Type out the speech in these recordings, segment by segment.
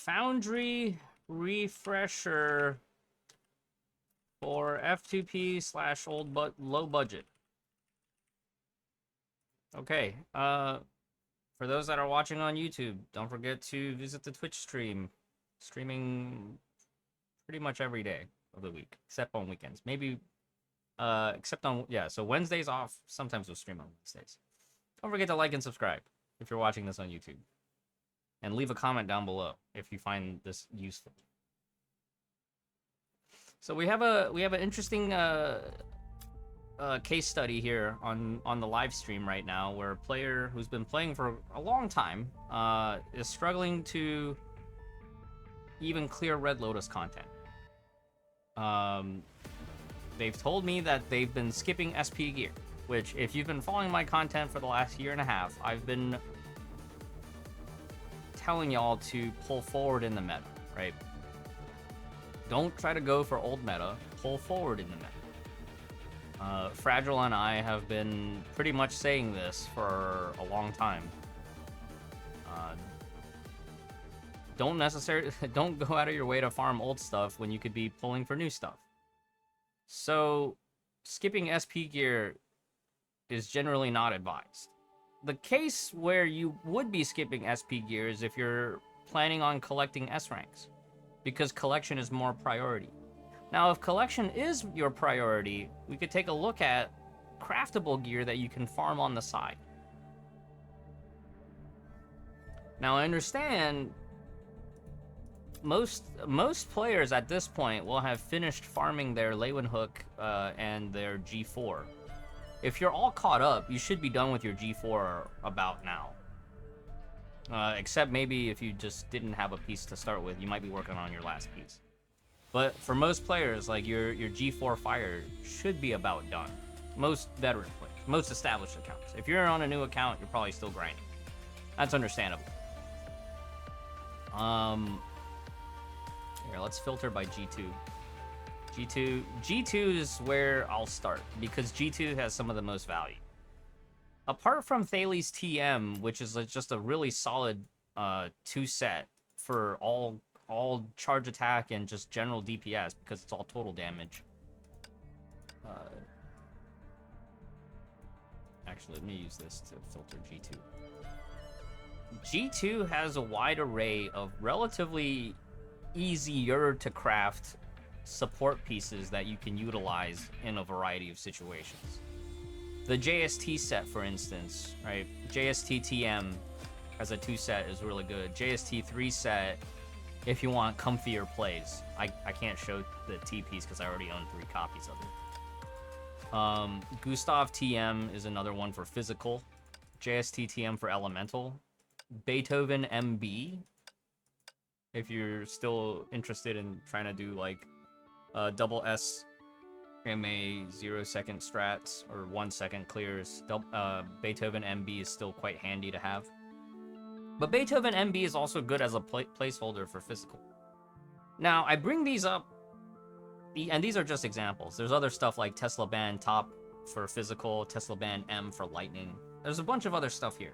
Foundry refresher for F2P slash old but low budget. Okay, for those that are watching on YouTube, don't forget to visit the Twitch stream. Streaming pretty much every day of the week, except on weekends. Maybe, except on, yeah, so Wednesdays off. Sometimes we'll stream on Wednesdays. Don't forget to like and subscribe if you're watching this on YouTube. And leave a comment down below if you find this useful. So we have an interesting case study here on the live stream right now, where a player who's been playing for a long time is struggling to even clear Red Lotus content. They've told me that they've been skipping SP gear, which, if you've been following my content for the last year and a half, I've been telling y'all to pull forward in the meta, right? Don't try to go for old meta, pull forward in the meta. Fragile and I have been pretty much saying this for a long time. Don't go out of your way to farm old stuff when you could be pulling for new stuff. So, skipping SP gear is generally not advised. The case where you would be skipping SP gear is if you're planning on collecting S ranks, because collection is more priority. Now, if collection is your priority, we could take a look at craftable gear that you can farm on the side. Now, I understand most players at this point will have finished farming their Lewin Hook and their G4. If you're all caught up, you should be done with your G4 about now. Except maybe if you just didn't have a piece to start with, you might be working on your last piece. But for most players, like your G4 fire should be about done. Most veteran players, most established accounts. If you're on a new account, you're probably still grinding. That's understandable. Here, let's filter by G2. G2 is where I'll start, because G2 has some of the most value. Apart from Thales TM, which is just a really solid 2-set for all charge attack and just general DPS, because it's all total damage. Actually, let me use this to filter G2. G2 has a wide array of relatively easier to craft support pieces that you can utilize in a variety of situations. The JST set, for instance, right? JST TM as a 2-set is really good. JST 3-set, if you want comfier plays. I can't show the T piece because I already own 3 copies of it. Gustav TM is another one for physical. JST TM for elemental. Beethoven MB, if you're still interested in trying to do like double S MA 0-second strats or 1-second clears, Beethoven MB is still quite handy to have. But Beethoven MB is also good as a placeholder for physical. Now, I bring these up, and these are just examples. There's other stuff like Tesla Band Top for physical, Tesla Band M for lightning. There's a bunch of other stuff here.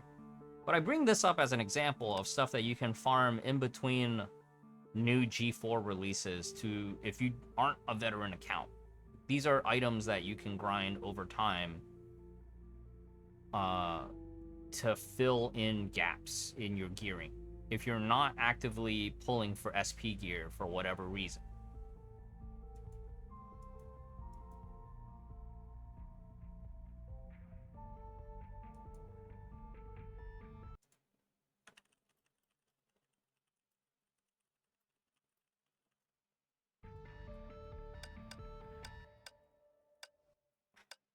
But I bring this up as an example of stuff that you can farm in between new G4 releases to, if you aren't a veteran account. These are items that you can grind over time to fill in gaps in your gearing if you're not actively pulling for SP gear for whatever reason.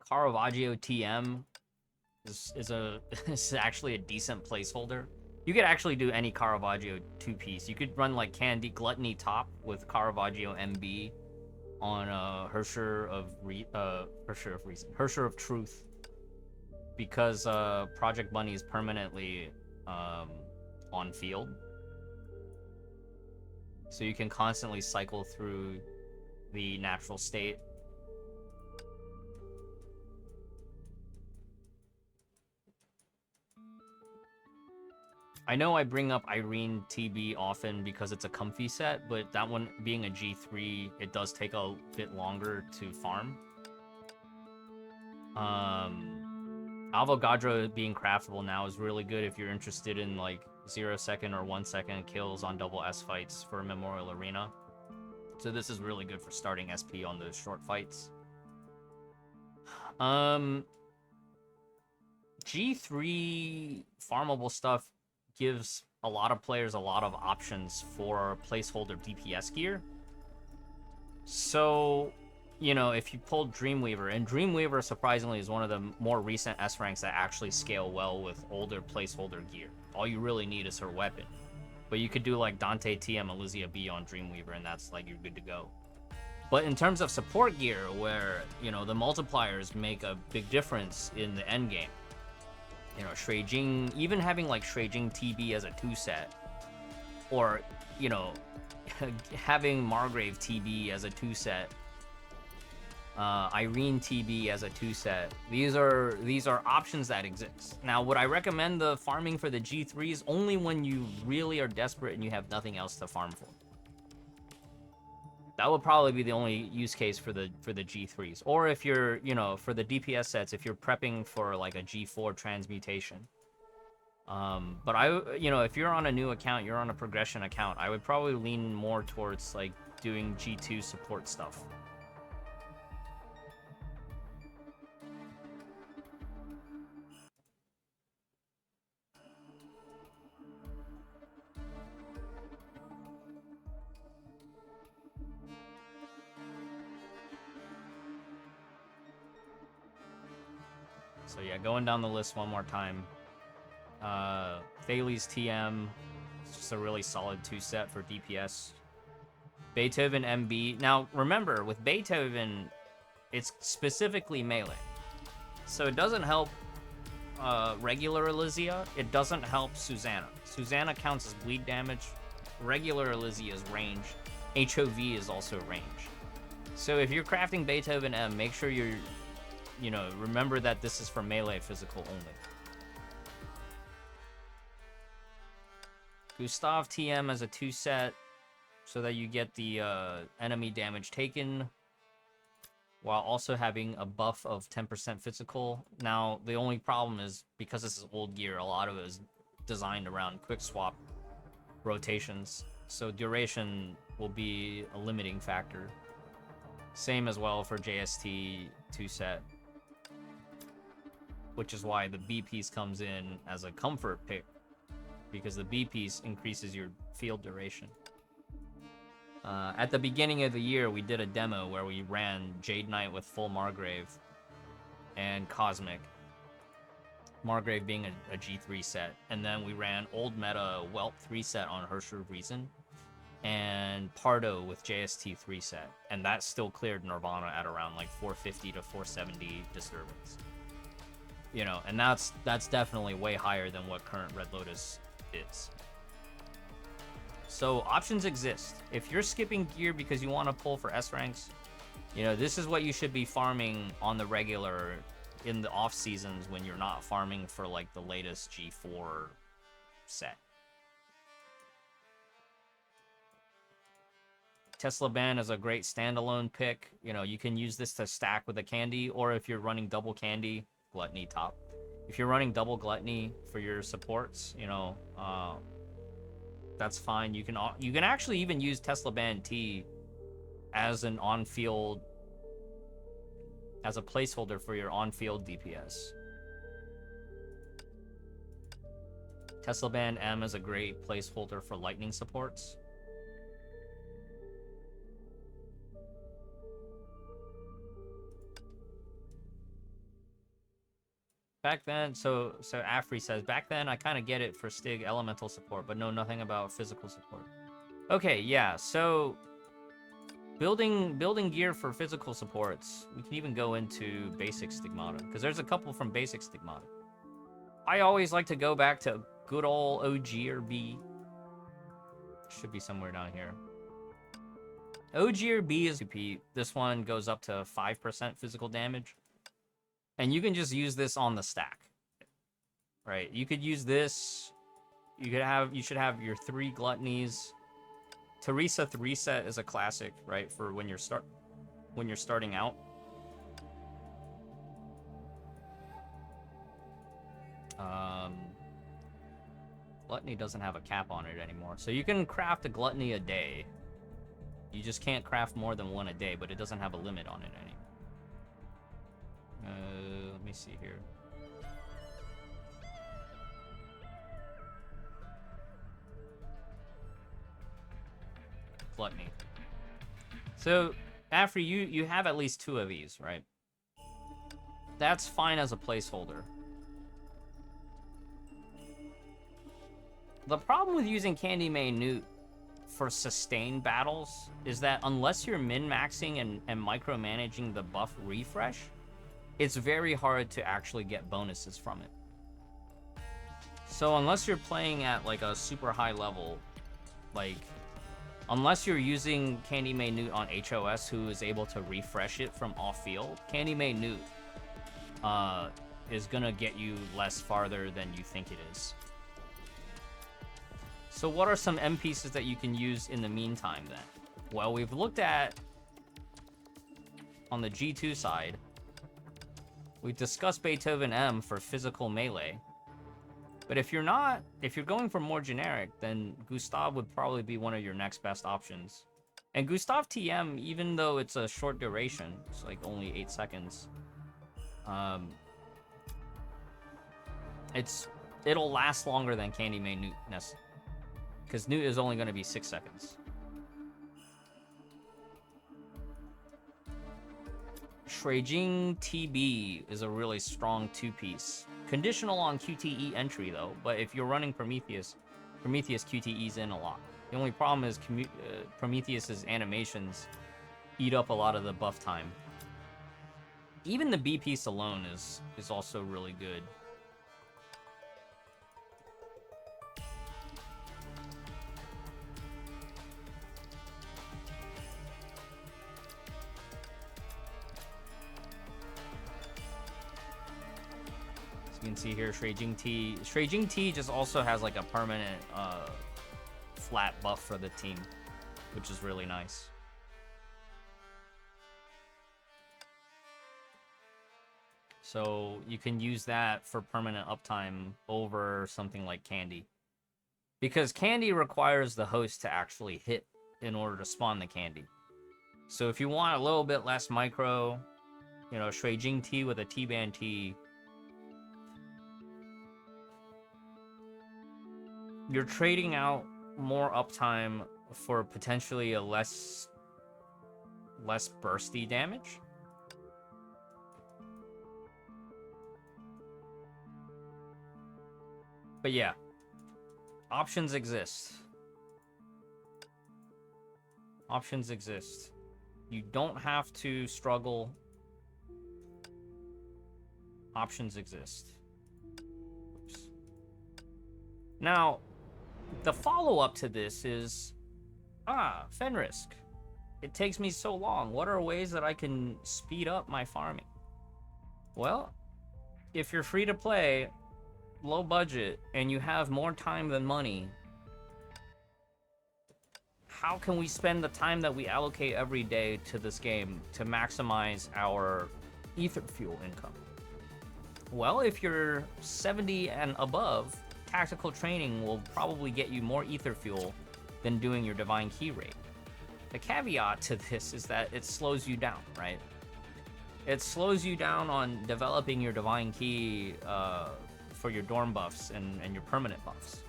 Caravaggio TM is actually a decent placeholder. You could actually do any Caravaggio 2-piece. You could run like Candy Gluttony Top with Caravaggio MB on Hersher of Truth, because Project Bunny is permanently on field, so you can constantly cycle through the natural state. I know I bring up Irene TB often because it's a comfy set, but that one being a G3, it does take a bit longer to farm. Avogadro being craftable now is really good if you're interested in like 0-second or 1-second kills on double S fights for Memorial Arena. So this is really good for starting SP on those short fights. G3 farmable stuff gives a lot of players a lot of options for placeholder DPS gear. So, you know, if you pulled Dreamweaver, and Dreamweaver surprisingly is one of the more recent S ranks that actually scale well with older placeholder gear. All you really need is her weapon. But you could do like Dante TM Elysia B on Dreamweaver, and that's like you're good to go. But in terms of support gear, where, you know, the multipliers make a big difference in the end game. You know, Shuijing, even having like Shuijing TB as a 2-set, or, you know, having Margrave TB as a 2-set, Irene TB as a 2-set. These are options that exist. Now, would I recommend the farming for the G3s? Only when you really are desperate and you have nothing else to farm for. That would probably be the only use case for the G3s. Or if you're, you know, for the DPS sets, if you're prepping for like a G4 transmutation. But you know, if you're on a new account, you're on a progression account, I would probably lean more towards like doing G2 support stuff. So yeah, going down the list one more time. Thales TM, it's just a really solid 2-set for DPS. Beethoven MB. Now, remember, with Beethoven, it's specifically melee. So it doesn't help regular Elysia. It doesn't help Susanna. Susanna counts as bleed damage. Regular Elysia is range. HOV is also range. So if you're crafting Beethoven M, make sure you're, you know, remember that this is for melee physical only. Gustav TM as a 2-set, so that you get the enemy damage taken, while also having a buff of 10% physical. Now, the only problem is, because this is old gear, a lot of it is designed around quick swap rotations, so duration will be a limiting factor. Same as well for JST 2-set, which is why the B piece comes in as a comfort pick, because the B piece increases your field duration. At the beginning of the year, we did a demo where we ran Jade Knight with full Margrave and Cosmic. Margrave being a G3 set. And then we ran old meta Whelp 3 set on Hersher Reason and Pardo with JST 3 set. And that still cleared Nirvana at around like 450 to 470 disturbance. You know, and that's definitely way higher than what current Red Lotus is. So options exist. If you're skipping gear because you want to pull for S ranks, you know, this is what you should be farming on the regular in the off seasons when you're not farming for like the latest G4 set. Tesla Band is a great standalone pick. You know, you can use this to stack with a candy, or if you're running double candy, Gluttony top. If you're running double Gluttony for your supports, you know, that's fine. You can actually even use Tesla Band T as an on-field, as a placeholder for your on-field DPS. Tesla Band M is a great placeholder for lightning supports. Back then, so Affry says, back then I kind of get it for Stig elemental support, but know nothing about physical support. Okay, yeah, so building gear for physical supports, we can even go into basic Stigmata, because there's a couple from basic Stigmata. I always like to go back to good old OG or B. Should be somewhere down here. OG or B is F2P. This one goes up to 5% physical damage. And you can just use this on the stack, right? You could use this you should have your 3 gluttonies. Teresa the reset is a classic, right? For when you're starting out. Gluttony doesn't have a cap on it anymore. So you can craft a gluttony a day. You just can't craft more than 1 a day, but it doesn't have a limit on it anymore. Let me see here. Gluttony. So, Affry, you have at least 2 of these, right? That's fine as a placeholder. The problem with using Candy May Newt for sustained battles is that unless you're min-maxing and micromanaging the buff refresh, it's very hard to actually get bonuses from it. So unless you're playing at like a super high level, like unless you're using Candy May Newt on HOS who is able to refresh it from off-field, Candy May Newt is gonna get you less farther than you think it is. So what are some M pieces that you can use in the meantime then? Well, we've looked at, on the G2 side, we discussed Beethoven M for physical melee. But if you're going for more generic, then Gustav would probably be one of your next best options. And Gustav TM, even though it's a short duration, it's like only 8 seconds, it'll last longer than Candy May Newt, because Newt is only going to be 6 seconds. Shuijing TB is a really strong 2-piece. Conditional on QTE entry, though, but if you're running Prometheus QTE's in a lot. The only problem is Prometheus's animations eat up a lot of the buff time. Even the B piece alone is also really good. You can see here, Shuijing T. Shuijing T just also has like a permanent flat buff for the team, which is really nice. So you can use that for permanent uptime over something like Candy. Because Candy requires the host to actually hit in order to spawn the Candy. So if you want a little bit less micro, you know, Shuijing T with a T-Band T, you're trading out more uptime for potentially a less bursty damage. But yeah, options exist. Options exist. You don't have to struggle. Options exist. Oops. Now, the follow-up to this is, Fenrisk. It takes me so long. What are ways that I can speed up my farming? Well, if you're free to play, low budget, and you have more time than money, how can we spend the time that we allocate every day to this game to maximize our ether fuel income? Well, if you're 70 and above, tactical training will probably get you more ether fuel than doing your divine key raid. The caveat to this is that it slows you down, right? It slows you down on developing your divine key for your dorm buffs and your permanent buffs.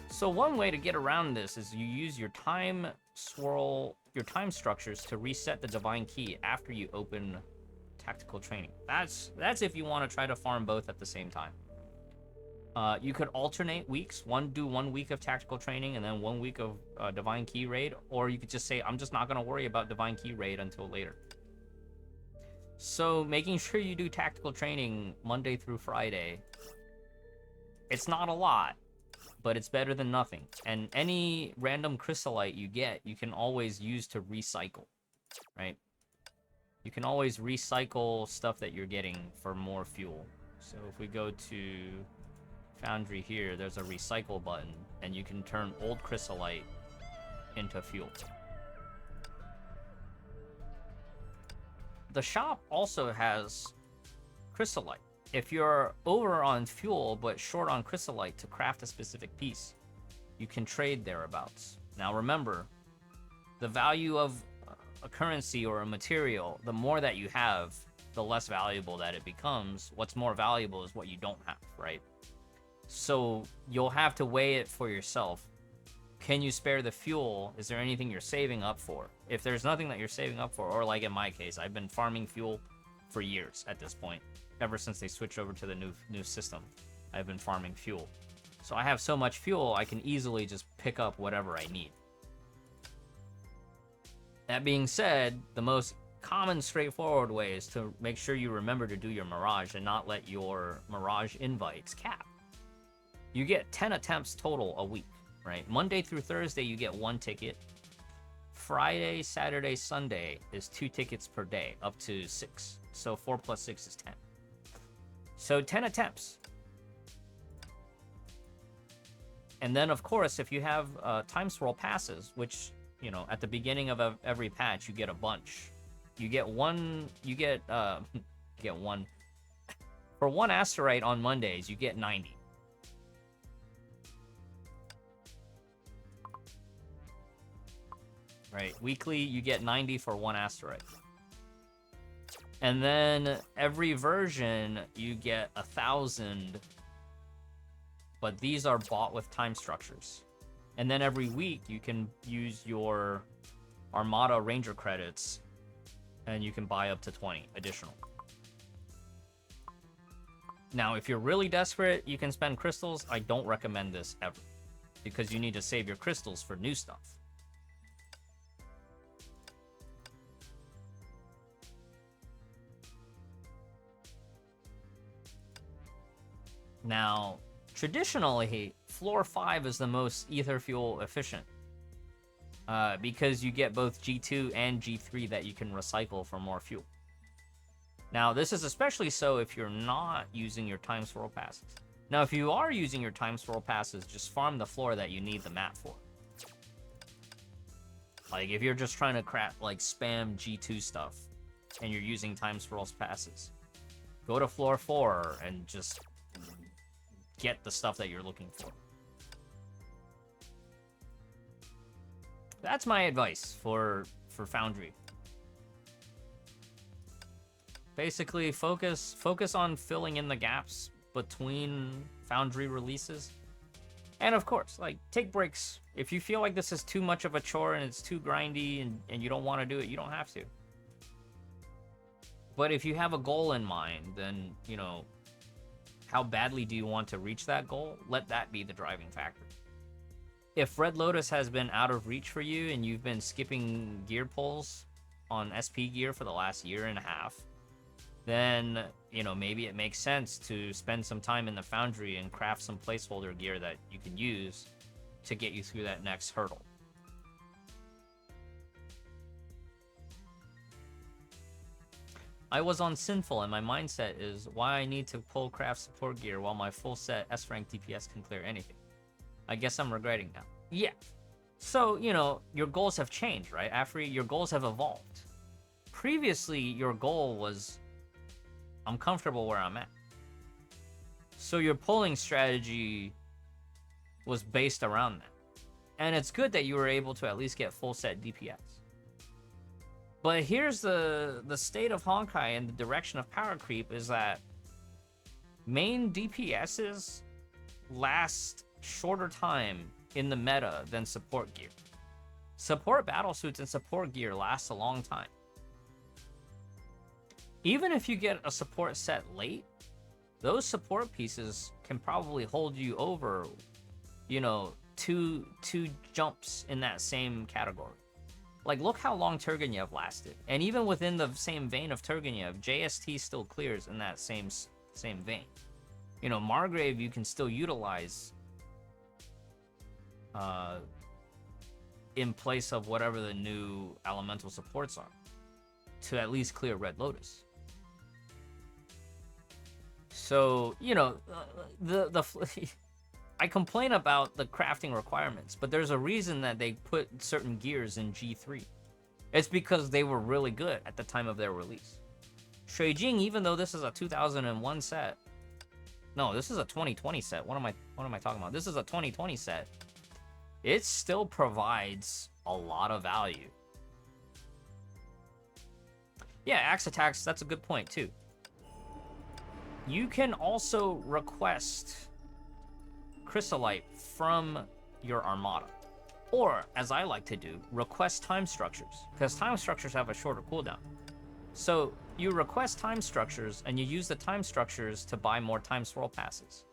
So one way to get around this is you use your time structures to reset the divine key after you open tactical training. That's if you want to try to farm both at the same time. You could alternate weeks, do 1 week of tactical training and then 1 week of divine key raid, or you could just say, I'm just not going to worry about divine key raid until later. So making sure you do tactical training Monday through Friday, it's not a lot, but it's better than nothing. And any random chrysolite you get, you can always use to recycle, right? You can always recycle stuff that you're getting for more fuel. So if we go to Foundry here, there's a recycle button, and you can turn old chrysolite into fuel. The shop also has chrysolite. If you're over on fuel but short on chrysolite to craft a specific piece, you can trade thereabouts. Now remember, the value of a currency or a material, the more that you have, the less valuable that it becomes. What's more valuable is what you don't have, right? So you'll have to weigh it for yourself. Can you spare the fuel? Is there anything you're saving up for? If there's nothing that you're saving up for, or like in my case, I've been farming fuel for years at this point. Ever since they switched over to the new system, I've been farming fuel. So I have so much fuel, I can easily just pick up whatever I need. That being said, the most common straightforward way is to make sure you remember to do your Mirage and not let your Mirage invites cap. You get 10 attempts total a week, right? Monday through Thursday, you get 1 ticket. Friday, Saturday, Sunday is 2 tickets per day, up to 6. So 4 plus 6 is 10. So 10 attempts. And then, of course, if you have Time Swirl Passes, which, you know, at the beginning of every patch, you get a bunch. You get one, get one. For 1 asteroid on Mondays, you get 90. Right, weekly, you get 90 for 1 asteroid. And then every version, you get 1,000. But these are bought with time structures. And then every week, you can use your Armada Ranger credits, and you can buy up to 20 additional. Now, if you're really desperate, you can spend crystals. I don't recommend this ever, because you need to save your crystals for new stuff. Now, traditionally, floor 5 is the most ether fuel efficient, because you get both G2 and G3 that you can recycle for more fuel. Now, this is especially so if you're not using your Time Swirl Passes. Now, if you are using your Time Swirl Passes, just farm the floor that you need the map for. Like, if you're just trying to spam G2 stuff, and you're using Time Swirl Passes, go to floor 4 and just get the stuff that you're looking for. That's my advice for Foundry. Basically, focus on filling in the gaps between Foundry releases. And of course, like, take breaks. If you feel like this is too much of a chore and it's too grindy and you don't want to do it, you don't have to. But if you have a goal in mind, then, you know, how badly do you want to reach that goal? Let that be the driving factor. If Red Lotus has been out of reach for you and you've been skipping gear pulls on SP gear for the last 1.5 years, then, you know, maybe it makes sense to spend some time in the Foundry and craft some placeholder gear that you can use to get you through that next hurdle. I was on Sinful, and my mindset is why I need to pull craft support gear while my full set S-rank DPS can clear anything. I guess I'm regretting now. Yeah. So, you know, your goals have changed, right? Affry, your goals have evolved. Previously, your goal was, I'm comfortable where I'm at. So your pulling strategy was based around that. And it's good that you were able to at least get full set DPS. But here's the state of Honkai and the direction of power creep is that main DPSs last shorter time in the meta than support gear. Support battlesuits and support gear last a long time. Even if you get a support set late, those support pieces can probably hold you over, you know, two jumps in that same category. Like, look how long Turgenev lasted. And even within the same vein of Turgenev, JST still clears in that same vein. You know, Margrave you can still utilize in place of whatever the new elemental supports are to at least clear Red Lotus. So, you know, I complain about the crafting requirements, but there's a reason that they put certain gears in G3. It's because they were really good at the time of their release. Shuijing, even though this is a 2001 set, no, this is a 2020 set. What am I talking about? This is a 2020 set. It still provides a lot of value. Yeah, axe attacks, that's a good point too. You can also request Chrysolite from your Armada. Or, as I like to do, request time structures, because time structures have a shorter cooldown. So you request time structures, and you use the time structures to buy more Time Swirl Passes.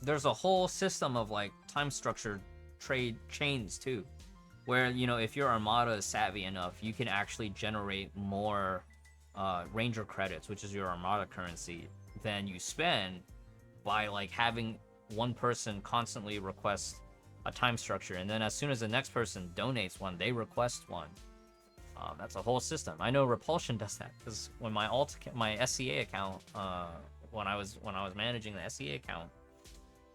There's a whole system of like time structure trade chains too, where, you know, if your Armada is savvy enough, you can actually generate more Ranger credits, which is your Armada currency, than you spend by like having one person constantly request a time structure, and then as soon as the next person donates one, they request one. That's a whole system. I know Repulsion does that, because when my SCA account, when I was managing the SCA account,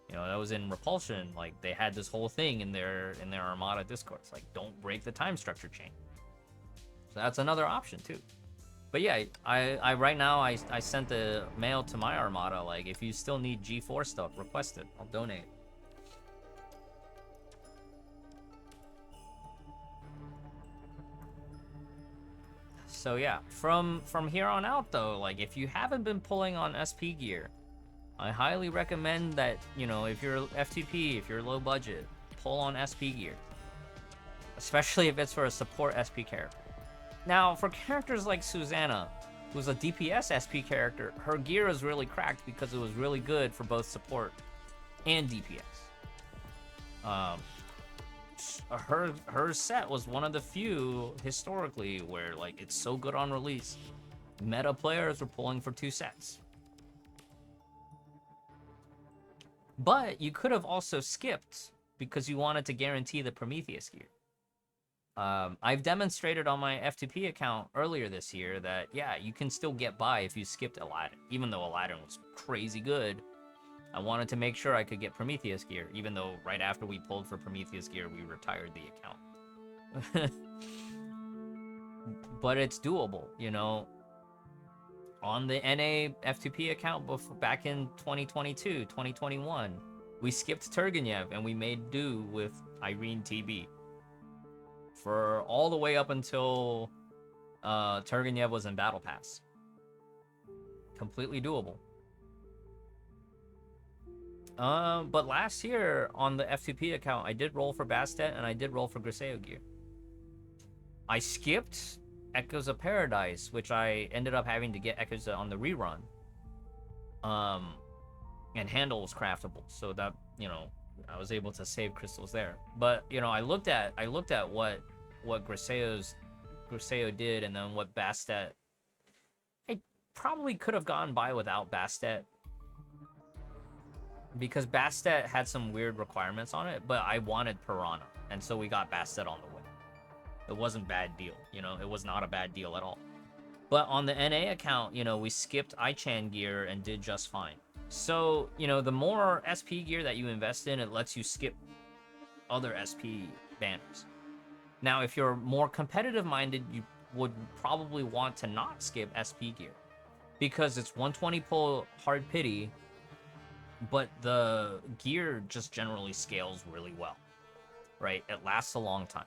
you know, that was in Repulsion, like they had this whole thing in their Armada Discord. It's like, don't break the time structure chain. So that's another option too. But yeah, I right now I sent the mail to my Armada, like, if you still need G4 stuff, request it. I'll donate. So yeah, from here on out though, like if you haven't been pulling on SP gear, I highly recommend that, you know, if you're F2P, if you're low budget, pull on SP gear. Especially if it's for a support SP character. Now, for characters like Susanna, who's a DPS SP character, her gear is really cracked because it was really good for both support and DPS. Her set was one of the few historically where, like, it's so good on release, meta players were pulling for 2 sets. But you could have also skipped because you wanted to guarantee the Prometheus gear. I've demonstrated on my F2P account earlier this year that, yeah, you can still get by if you skipped Aladdin. Even though Aladdin was crazy good, I wanted to make sure I could get Prometheus gear, even though right after we pulled for Prometheus gear, we retired the account. But it's doable, you know? On the NA F2P account back in 2022, 2021, we skipped Turgenev and we made do with Irene TB. For all the way up until Turgenev was in Battle Pass. Completely doable. But last year on the F2P account, I did roll for Bastet and I did roll for Griseo gear. I skipped Echoes of Paradise, which I ended up having to get Echoes on the rerun. And Handle was craftable, so that, you know, I was able to save crystals there. But, you know, I looked at what Griseo did, and then what Bastet. I probably could have gone by without Bastet, because Bastet had some weird requirements on it, but I wanted Piranha, and so we got Bastet on the way. It wasn't a bad deal, you know, it was not a bad deal at all. But on the NA account, you know, we skipped Ichan gear and did just fine. So, you know, the more SP gear that you invest in, it lets you skip other SP banners. Now, if you're more competitive minded, you would probably want to not skip SP gear, because it's 120 pull hard pity, but the gear just generally scales really well, right? It lasts a long time.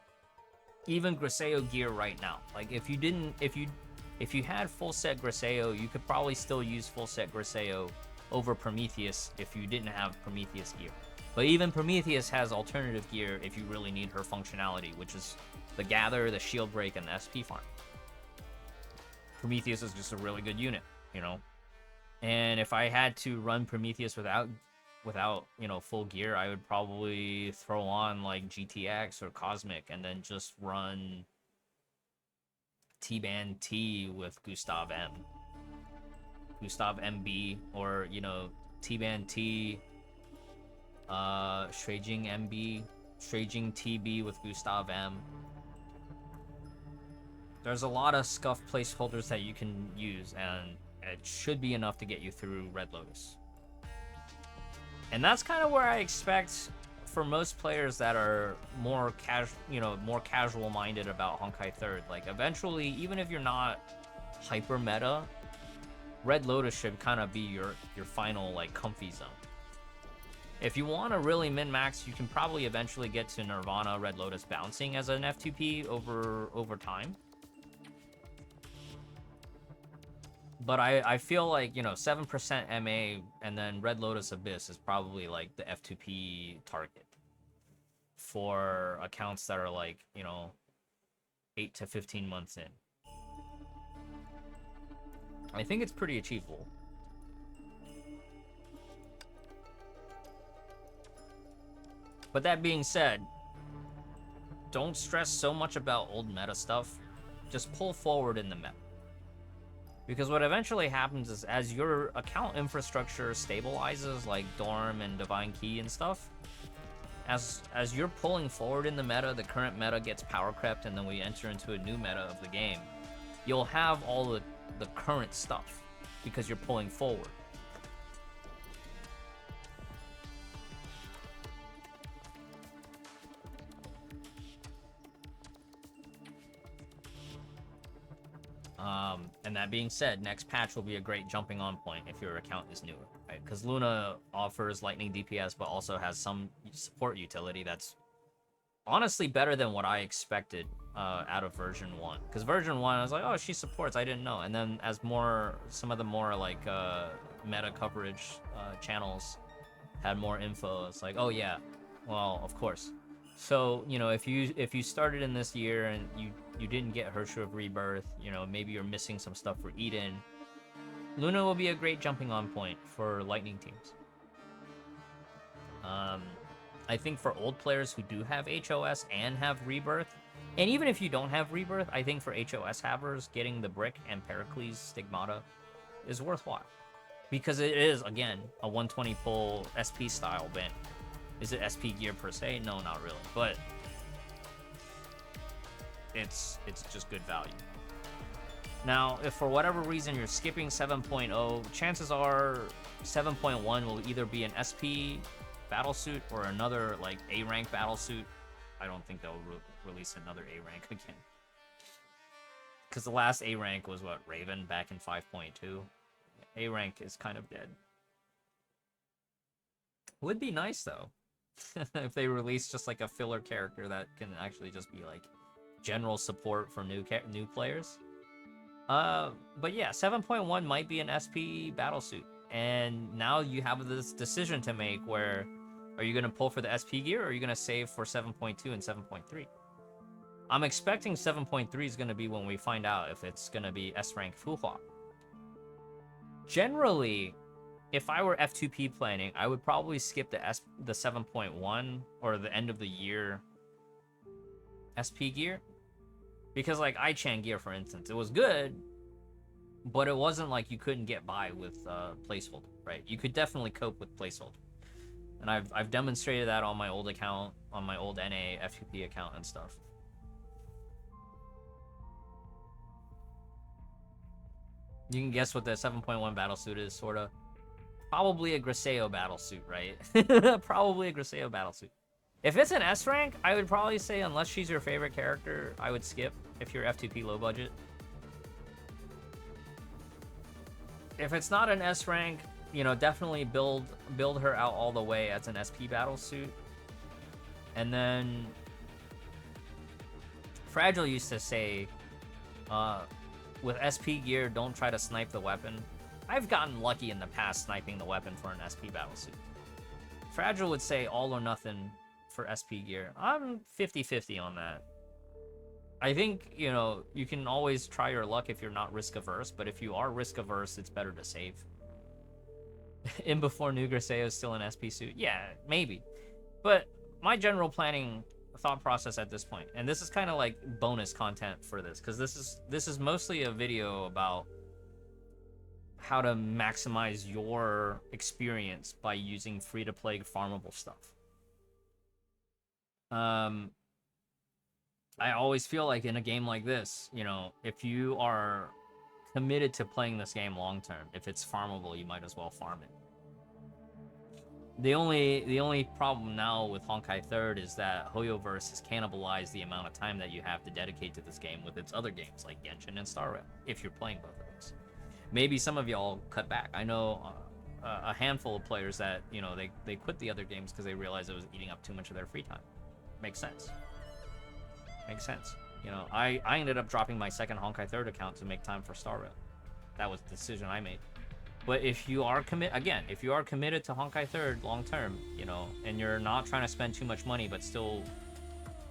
Even Griseo gear right now, like if you had full set Griseo, you could probably still use full set Griseo over Prometheus if you didn't have Prometheus gear. But even Prometheus has alternative gear if you really need her functionality, which is the Gather, the Shield Break, and the SP farm. Prometheus is just a really good unit, you know? And if I had to run Prometheus without, you know, full gear, I would probably throw on like GTX or Cosmic and then just run T-Band T with Gustav M. Gustav MB, or, you know, T-Band T, Shuijing MB, Shuijing TB with Gustav M. There's a lot of scuff placeholders that you can use, and it should be enough to get you through Red Lotus. And that's kind of where I expect for most players that are more more casual minded about Honkai 3rd. Like eventually, even if you're not hyper meta, Red Lotus should kind of be your final like comfy zone. If you want to really min-max, you can probably eventually get to Nirvana Red Lotus bouncing as an F2P over time. But I feel like, 7% MA and then Red Lotus Abyss is probably like the F2P target for accounts that are like, 8 to 15 months in. I think it's pretty achievable. But that being said, don't stress so much about old meta stuff. Just pull forward in the meta. Because what eventually happens is as your account infrastructure stabilizes, like Dorm and Divine Key and stuff, as you're pulling forward in the meta, the current meta gets power crept, and then we enter into a new meta of the game. You'll have all the current stuff because you're pulling forward. And that being said, next patch will be a great jumping on point if your account is newer, right? Because Luna offers lightning DPS, but also has some support utility that's honestly better than what I expected out of version 1. Because version 1, I was like, oh, she supports, I didn't know. And then as some of the more like meta coverage channels had more info, it's like, oh yeah, well, of course. So, if you started in this year and you didn't get Herrscher of Rebirth, maybe you're missing some stuff for Eden, Luna will be a great jumping on point for Lightning teams. I think for old players who do have HOS and have Rebirth, and even if you don't have Rebirth, I think for HOS havers, getting the Brick and Pericles Stigmata is worthwhile. Because it is, again, a 120 pull SP style band. Is it SP gear per se? No, not really. But it's just good value. Now, if for whatever reason you're skipping 7.0, chances are 7.1 will either be an SP battlesuit or another like A rank battlesuit. I don't think they'll release another A rank again. Because the last A rank was what, Raven back in 5.2. A rank is kind of dead. Would be nice though. If they release just like a filler character that can actually just be like general support for new players. But yeah, 7.1 might be an SP battlesuit, and now you have this decision to make where are you going to pull for the SP gear or are you going to save for 7.2 and 7.3? I'm expecting 7.3 is going to be when we find out if it's going to be S rank Fuhua. Generally, if I were F2P planning, I would probably skip the 7.1 or the end of the year SP gear. Because like I-Chan gear, for instance, it was good, but it wasn't like you couldn't get by with placeholder, right? You could definitely cope with placeholder. And I've demonstrated that on my old account, on my old NA F2P account and stuff. You can guess what the 7.1 battlesuit is, sort of. Probably a Griseo battlesuit, right? Probably a Griseo battlesuit. If it's an S rank, I would probably say unless she's your favorite character, I would skip if you're F2P low budget. If it's not an S rank, definitely build her out all the way as an SP battlesuit. And then Fragile used to say, with SP gear, don't try to snipe the weapon. I've gotten lucky in the past sniping the weapon for an SP battlesuit. Fragile would say all or nothing for SP gear. I'm 50-50 on that. I think, you can always try your luck if you're not risk averse, but if you are risk averse, it's better to save. In before New Griseo is still an SP suit? Yeah, maybe. But my general planning thought process at this point, and this is kind of like bonus content for this, because this is mostly a video about how to maximize your experience by using free-to-play farmable stuff. I always feel like in a game like this, you know, if you are committed to playing this game long term, if it's farmable, you might as well farm it. The only problem now with Honkai 3rd is that Hoyoverse has cannibalized the amount of time that you have to dedicate to this game with its other games like Genshin and Star Rail, if you're playing both of those. Maybe some of y'all cut back. I know a handful of players that, you know, they quit the other games because they realized it was eating up too much of their free time. Makes sense. Makes sense. You know, I ended up dropping my second Honkai 3rd account to make time for Star Rail. That was the decision I made. But if you are if you are committed to Honkai 3rd long term, you know, and you're not trying to spend too much money but still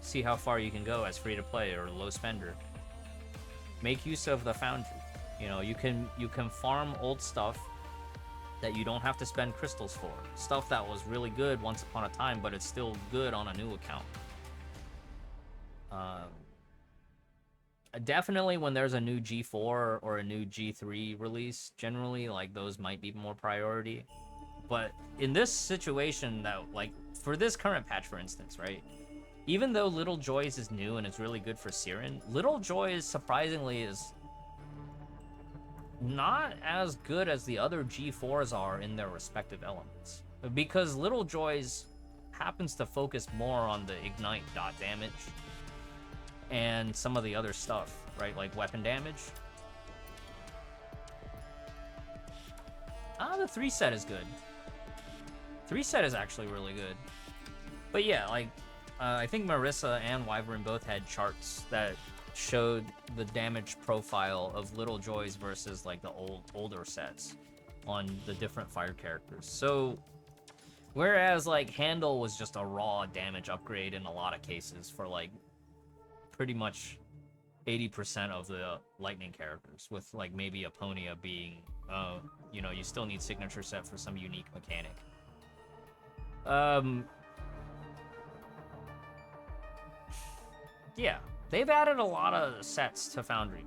see how far you can go as free to play or low spender, make use of the Foundry. You know, you can farm old stuff that you don't have to spend crystals for. Stuff that was really good once upon a time, but it's still good on a new account. Definitely when there's a new G4 or a new G3 release, generally, like, those might be more priority. But in this situation, that, like, for this current patch, for instance, right? Even though Little Joys is new and it's really good for Siren, Little Joys, surprisingly, is not as good as the other G4s are in their respective elements. Because Little Joys happens to focus more on the ignite dot damage and some of the other stuff, right? Like weapon damage. The 3 set is good. 3 set is actually really good. But yeah, like, I think Marissa and Wyvern both had charts that showed the damage profile of Little Joys versus, like, the older sets on the different fire characters. So, whereas, like, Handle was just a raw damage upgrade in a lot of cases for, like, pretty much 80% of the lightning characters, with, like, maybe Aponia being, you know, you still need signature set for some unique mechanic. Yeah, they've added a lot of sets to Foundry.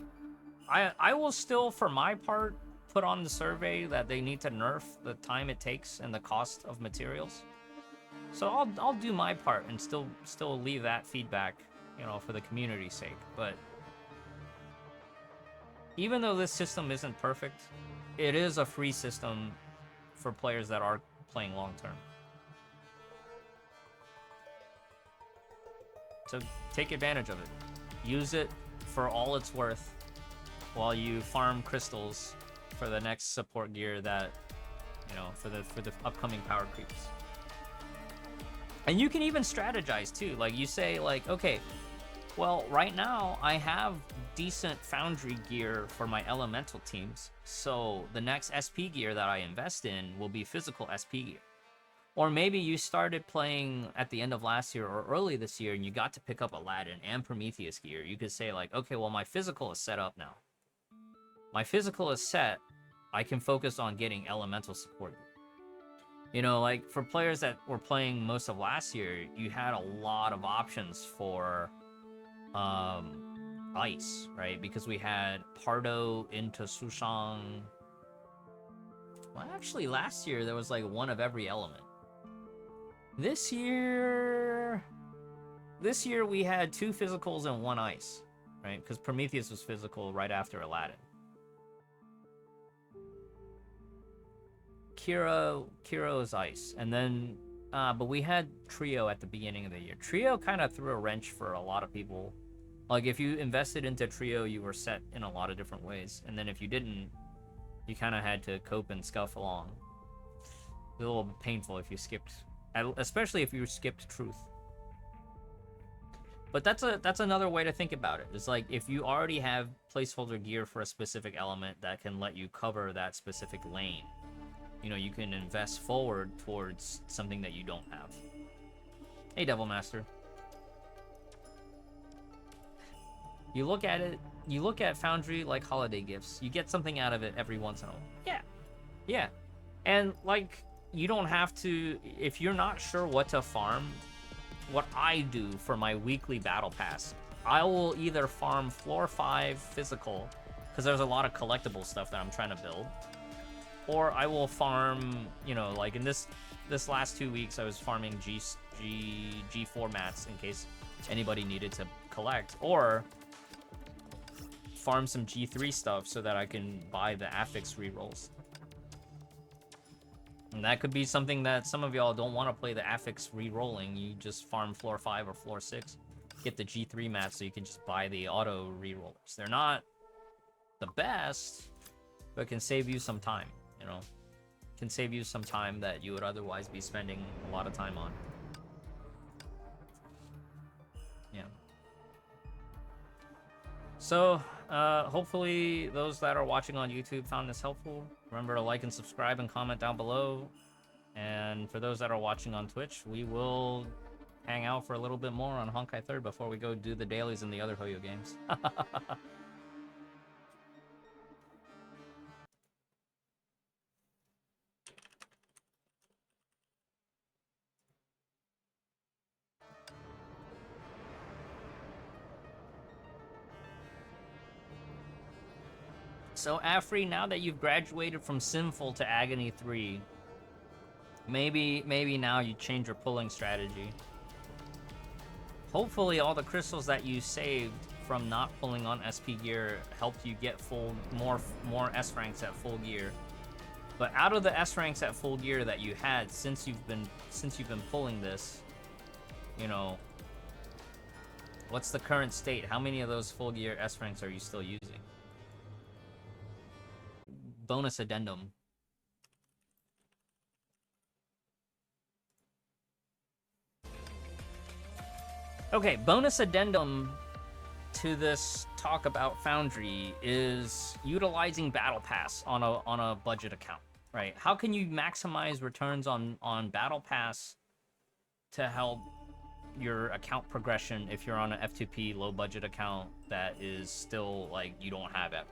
I will still, for my part, put on the survey that they need to nerf the time it takes and the cost of materials. So I'll do my part and still leave that feedback, you know, for the community's sake. But even though this system isn't perfect, it is a free system for players that are playing long term. So take advantage of it. Use it for all it's worth while you farm crystals for the next support gear that, you know, for the upcoming power creeps. And you can even strategize too. Like, you say, like, okay, well, right now I have decent Foundry gear for my elemental teams, so the next SP gear that I invest in will be physical SP gear. Or maybe you started playing at the end of last year or early this year and you got to pick up Aladdin and Prometheus gear. You could say, like, okay, well, my physical is set up now. My physical is set. I can focus on getting elemental support. You know, like, for players that were playing most of last year, you had a lot of options for ice, right? Because we had Pardo into Sushang. Well, actually, last year there was, like, one of every element. This year we had 2 physicals and 1 ice, right? Because Prometheus was physical right after Aladdin. Kiro is ice, and then but we had Trio at the beginning of the year. Trio kind of threw a wrench for a lot of people. Like, if you invested into Trio, you were set in a lot of different ways, and then if you didn't, you kind of had to cope and scuff along. It was a little bit painful if you skipped, especially if you skipped Truth. But that's another way to think about it. It's like, if you already have placeholder gear for a specific element that can let you cover that specific lane, you know, you can invest forward towards something that you don't have. Hey, Devil Master. You look at it, you look at Foundry like holiday gifts. You get something out of it every once in a while. Yeah. Yeah. And, like, you don't have to, if you're not sure what to farm, what I do for my weekly battle pass, I will either farm floor 5 physical, because there's a lot of collectible stuff that I'm trying to build, or I will farm, you know, like in this last 2 weeks, I was farming G4 mats in case anybody needed to collect, or farm some G3 stuff so that I can buy the affix rerolls. And that could be something that some of y'all don't want to play the affix re-rolling. You just farm floor 5 or floor 6. Get the G3 mats so you can just buy the auto re-rollers. They're not the best, but can save you some time, you know? Can save you some time that you would otherwise be spending a lot of time on. Yeah. So, hopefully those that are watching on YouTube found this helpful. Remember to like and subscribe and comment down below. And for those that are watching on Twitch, we will hang out for a little bit more on Honkai 3rd before we go do the dailies in the other Hoyo games. So, Affry, now that you've graduated from Sinful to Agony 3, maybe now you change your pulling strategy. Hopefully, all the crystals that you saved from not pulling on SP gear helped you get more S ranks at full gear. But out of the S ranks at full gear that you had since you've been pulling this, you know, what's the current state? How many of those full gear S ranks are you still using? Bonus addendum. Okay, bonus addendum to this talk about Foundry is utilizing Battle Pass on a budget account, right? How can you maximize returns on Battle Pass to help your account progression if you're on an F2P low budget account that is still like you don't have it?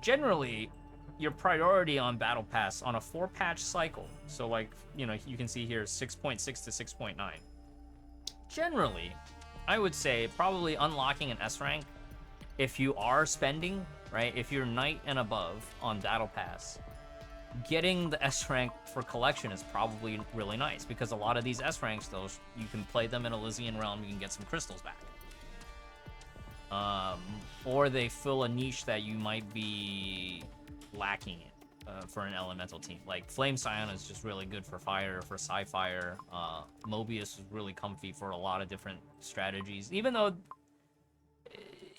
Generally, your priority on Battle Pass on a 4-patch cycle, so like, you know, you can see here 6.6 to 6.9. Generally, I would say probably unlocking an S rank if you are spending, right? If you're Knight and above on Battle Pass, getting the S rank for collection is probably really nice because a lot of these S ranks, though, you can play them in Elysian Realm, you can get some crystals back. Or they fill a niche that you might be lacking in for an elemental team. Like Flame Scion is just really good for fire, for Sci-Fire. Mobius is really comfy for a lot of different strategies, even though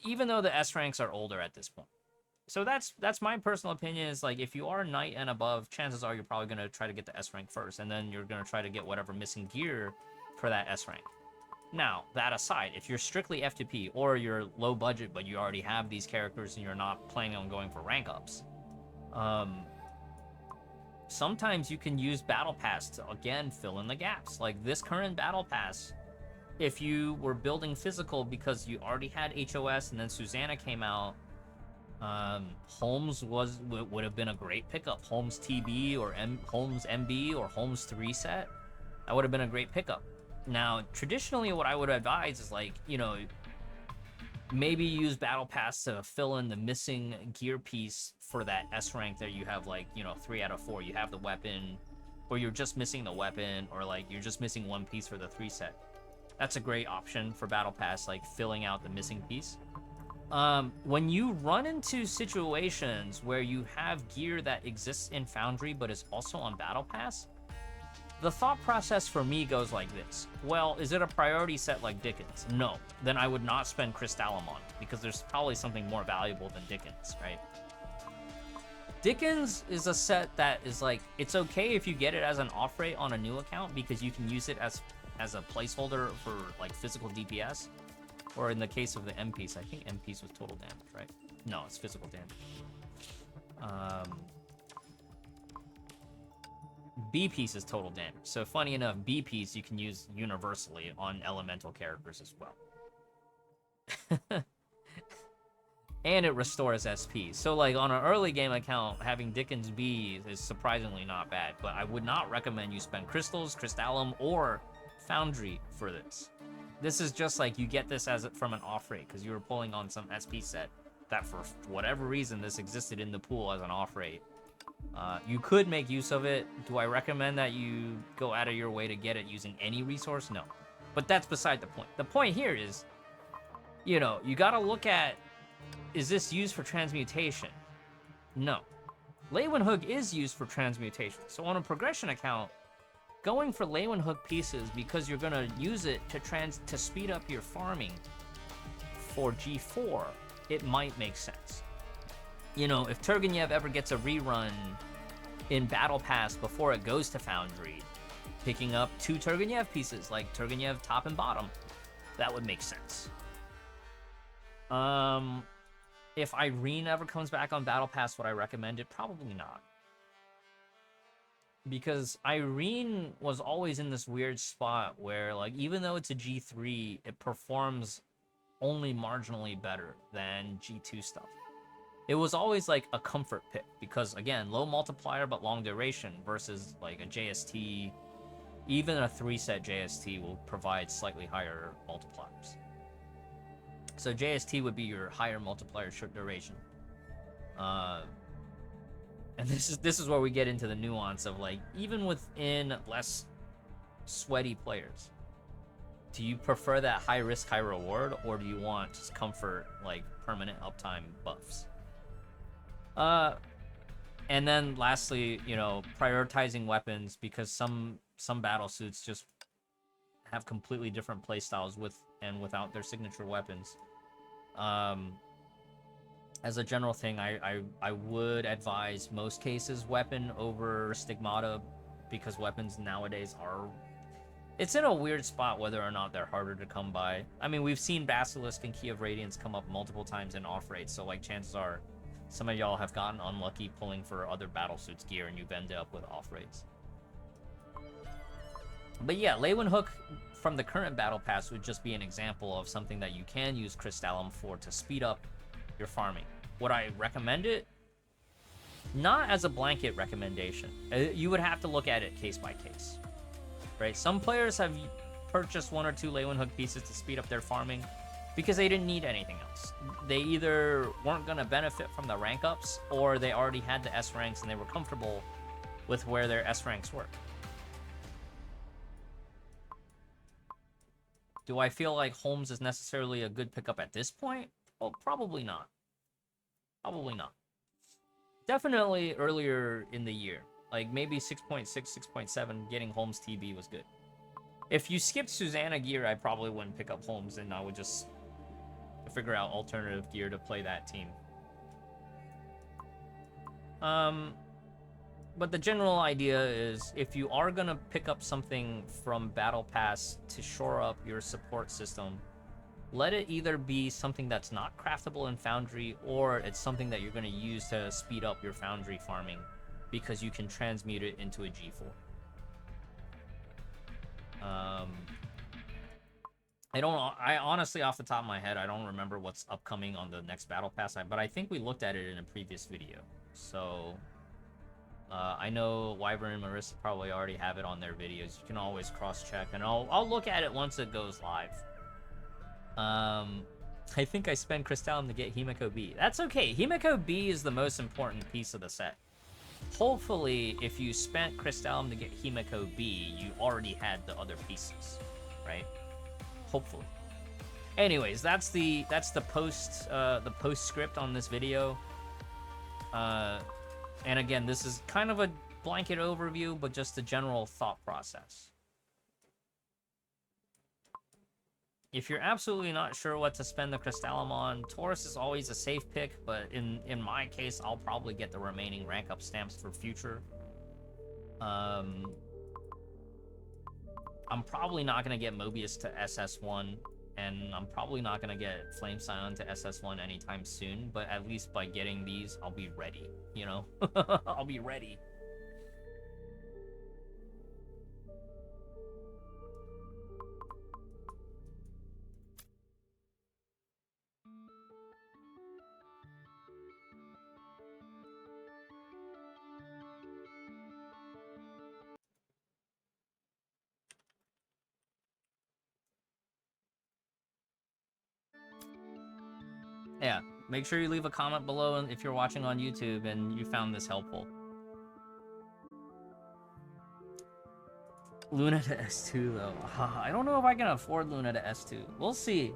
the S ranks are older at this point. So that's my personal opinion, is like if you are Knight and above, chances are you're probably going to try to get the S rank first, and then you're going to try to get whatever missing gear for that S rank. Now, that aside, if you're strictly F2P or you're low budget but you already have these characters and you're not planning on going for rank ups, sometimes you can use Battle Pass to, again, fill in the gaps. Like this current Battle Pass, if you were building physical because you already had HOS and then Susanna came out, Holmes would have been a great pickup. Holmes TB or Holmes MB or Holmes 3 set, that would have been a great pickup. Now, traditionally, what I would advise is, like, you know, maybe use Battle Pass to fill in the missing gear piece for that S rank that you have, like, you know, 3 out of 4. You have the weapon, or you're just missing the weapon, or, like, you're just missing one piece for the 3 set. That's a great option for Battle Pass, like, filling out the missing piece. When you run into situations where you have gear that exists in Foundry but is also on Battle Pass, the thought process for me goes like this. Well, is it a priority set like Dickens? No. Then I would not spend Crystallum on it, because there's probably something more valuable than Dickens, right? Dickens is a set that is like, it's okay if you get it as an off rate on a new account because you can use it as a placeholder for like physical DPS. Or in the case of the M piece, I think M piece was total damage, right? No, it's physical damage. B piece is total damage. So funny enough, B piece you can use universally on elemental characters as well. And it restores SP. So like on an early game account, having Dickens B is surprisingly not bad, but I would not recommend you spend crystals, Crystallum, or Foundry for this. This is just like you get this from an off rate because you were pulling on some SP set that for whatever reason this existed in the pool as an off rate. You could make use of it. Do I recommend that you go out of your way to get it using any resource? No. But that's beside the point. The point here is, you know, you gotta look at, is this used for transmutation? No. Leyland Hook is used for transmutation. So on a progression account, going for Leyland Hook pieces because you're gonna use it to speed up your farming for G4, it might make sense. You know, if Turgenev ever gets a rerun in Battle Pass before it goes to Foundry, picking up 2 Turgenev pieces, like Turgenev top and bottom, that would make sense. If Irene ever comes back on Battle Pass, would I recommend it? Probably not. Because Irene was always in this weird spot where, like, even though it's a G3, it performs only marginally better than G2 stuff. It was always like a comfort pick because, again, low multiplier but long duration versus like a JST. Even a 3-set JST will provide slightly higher multipliers. So JST would be your higher multiplier short duration. And this is where we get into the nuance of, like, even within less sweaty players, do you prefer that high risk, high reward, or do you want just comfort, like permanent uptime buffs? And then lastly, you know, prioritizing weapons, because some battle suits just have completely different playstyles with and without their signature weapons. As a general thing, I would advise most cases weapon over stigmata, because weapons nowadays are... It's in a weird spot whether or not they're harder to come by. I mean, we've seen Basilisk and Key of Radiance come up multiple times in off-rates, so, like, chances are some of y'all have gotten unlucky pulling for other battlesuits gear and you've ended up with off-rates. But yeah, Leyland Hook from the current Battle Pass would just be an example of something that you can use Crystallum for to speed up your farming. Would I recommend it? Not as a blanket recommendation. You would have to look at it case by case, right? Some players have purchased 1 or 2 Leyland Hook pieces to speed up their farming because they didn't need anything else. They either weren't going to benefit from the rank ups, or they already had the S ranks and they were comfortable with where their S ranks were. Do I feel like Holmes is necessarily a good pickup at this point? Well, probably not. Probably not. Definitely earlier in the year. Like maybe 6.6, 6.7, getting Holmes TB was good. If you skipped Susanna gear, I probably wouldn't pick up Holmes, and I would just figure out alternative gear to play that team. But the general idea is, if you are gonna pick up something from Battle Pass to shore up your support system, let it either be something that's not craftable in Foundry, or it's something that you're gonna use to speed up your Foundry farming, because you can transmute it into a G4. I honestly, off the top of my head, I don't remember what's upcoming on the next Battle Pass, but I think we looked at it in a previous video. So, I know Wyvern and Marissa probably already have it on their videos. You can always cross-check, and I'll look at it once it goes live. I think I spent Crystallum to get Himiko B. That's okay. Himiko B is the most important piece of the set. Hopefully, if you spent Crystallum to get Himiko B, you already had the other pieces, right? Hopefully. Anyways, that's the postscript on this video. And again, this is kind of a blanket overview, but just a general thought process. If you're absolutely not sure what to spend the Crystallum on, Taurus is always a safe pick, but in my case, I'll probably get the remaining rank up stamps for future. I'm probably not going to get Mobius to SS1, and I'm probably not going to get Flame Scion to SS1 anytime soon, but at least by getting these, I'll be ready, you know? I'll be ready. Yeah, make sure you leave a comment below if you're watching on YouTube and you found this helpful. Luna to S2 though. I don't know if I can afford Luna to S2. We'll see.